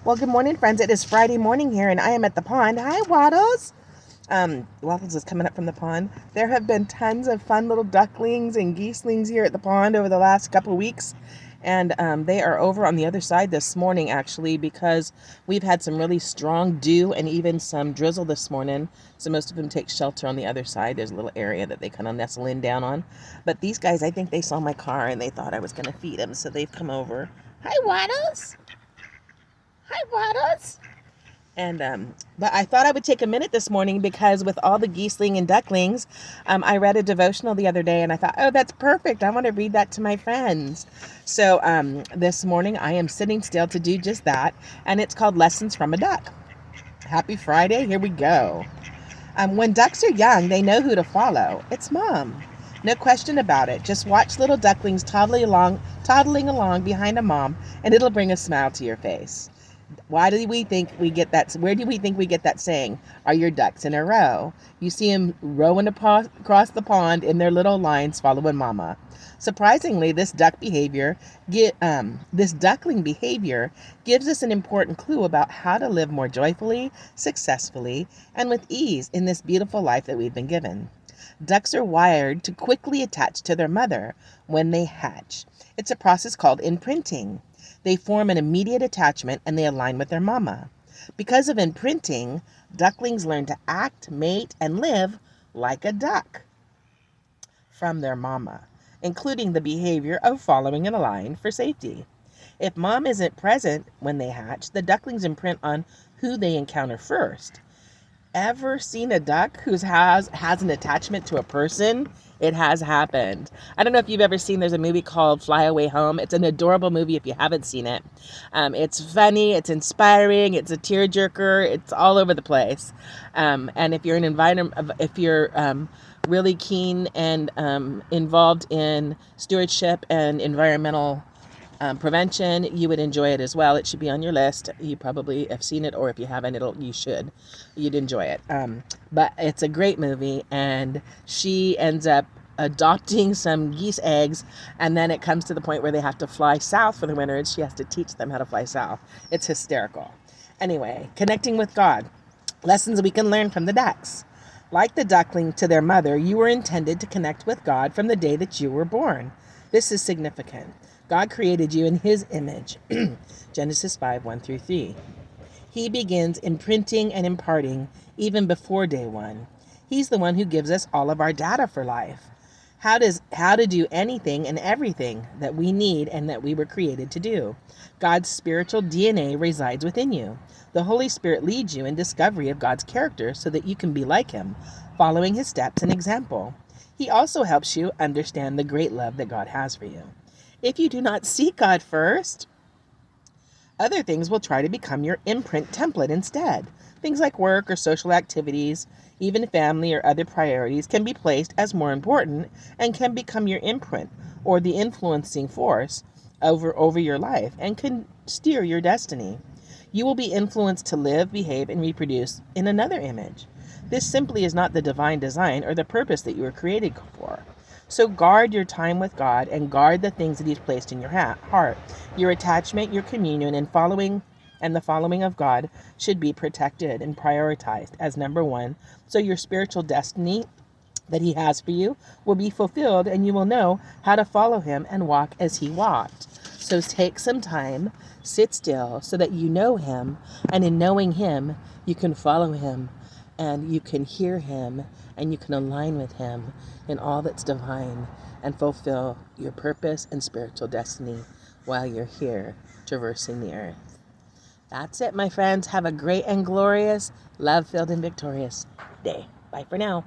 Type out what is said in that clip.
Well, good morning, friends. It is Friday morning here, and I am at the pond. Hi, Waddles. Waddles is coming up from the pond. There have been tons of fun little ducklings and geeslings here at the pond over the last couple of weeks, and they are over on the other side this morning, actually, because we've had some really strong dew and even some drizzle this morning, so most of them take shelter on the other side. There's a little area that they kind of nestle in down on, but these guys, I think they saw my car, and they thought I was going to feed them, so they've come over. Hi, Waddles. Hi, Waddles. But I thought I would take a minute this morning because with all the geesling and ducklings, I read a devotional the other day and I thought, oh, that's perfect. I want to read that to my friends. So this morning I am sitting still to do just that. And it's called Lessons from a Duck. Happy Friday. Here we go. When ducks are young, they know who to follow. It's mom. No question about it. Just watch little ducklings toddling along behind a mom, and it'll bring a smile to your face. Why do we think we get that? Where do we think we get that saying? Are your ducks in a row? You see them rowing across the pond in their little lines following mama. Surprisingly, this duckling behavior gives us an important clue about how to live more joyfully, successfully, and with ease in this beautiful life that we've been given. Ducks are wired to quickly attach to their mother when they hatch. It's a process called imprinting. They form an immediate attachment and they align with their mama. Because of imprinting, ducklings learn to act, mate, and live like a duck from their mama, including the behavior of following in a line for safety. If mom isn't present when they hatch, the ducklings imprint on who they encounter first. Ever seen a duck who has an attachment to a person? It has happened. I don't know if you've ever seen, there's a movie called Fly Away Home. It's an adorable movie if you haven't seen it. It's funny, it's inspiring, it's a tearjerker, it's all over the place. And if you're really keen and involved in stewardship and environmental prevention, you would enjoy it as well. It should be on your list. You probably have seen it, or if you haven't, you'd enjoy it. But it's a great movie, and she ends up adopting some geese eggs, and then it comes to the point where they have to fly south for the winter, and she has to teach them how to fly south. It's hysterical. Anyway, connecting with God. Lessons we can learn from the ducks. Like the duckling to their mother, you were intended to connect with God from the day that you were born. This is significant. God created you in his image. Genesis 5:1-3. He begins imprinting and imparting even before day one. He's the one who gives us all of our data for life. How to do anything and everything that we need and that we were created to do. God's spiritual DNA resides within you. The Holy Spirit leads you in discovery of God's character so that you can be like him, following his steps and example. He also helps you understand the great love that God has for you. If you do not seek God first, other things will try to become your imprint template instead. Things like work or social activities, even family or other priorities can be placed as more important and can become your imprint or the influencing force over your life and can steer your destiny. You will be influenced to live, behave, and reproduce in another image. This simply is not the divine design or the purpose that you were created for. So guard your time with God and guard the things that he's placed in your heart. Your attachment, your communion, and the following of God should be protected and prioritized as number one. So your spiritual destiny that he has for you will be fulfilled and you will know how to follow him and walk as he walked. So take some time, sit still so that you know him, and in knowing him, you can follow him and you can hear him and you can align with him in all that's divine and fulfill your purpose and spiritual destiny while you're here traversing the earth. That's it, my friends. Have a great and glorious, love-filled and victorious day. Bye for now.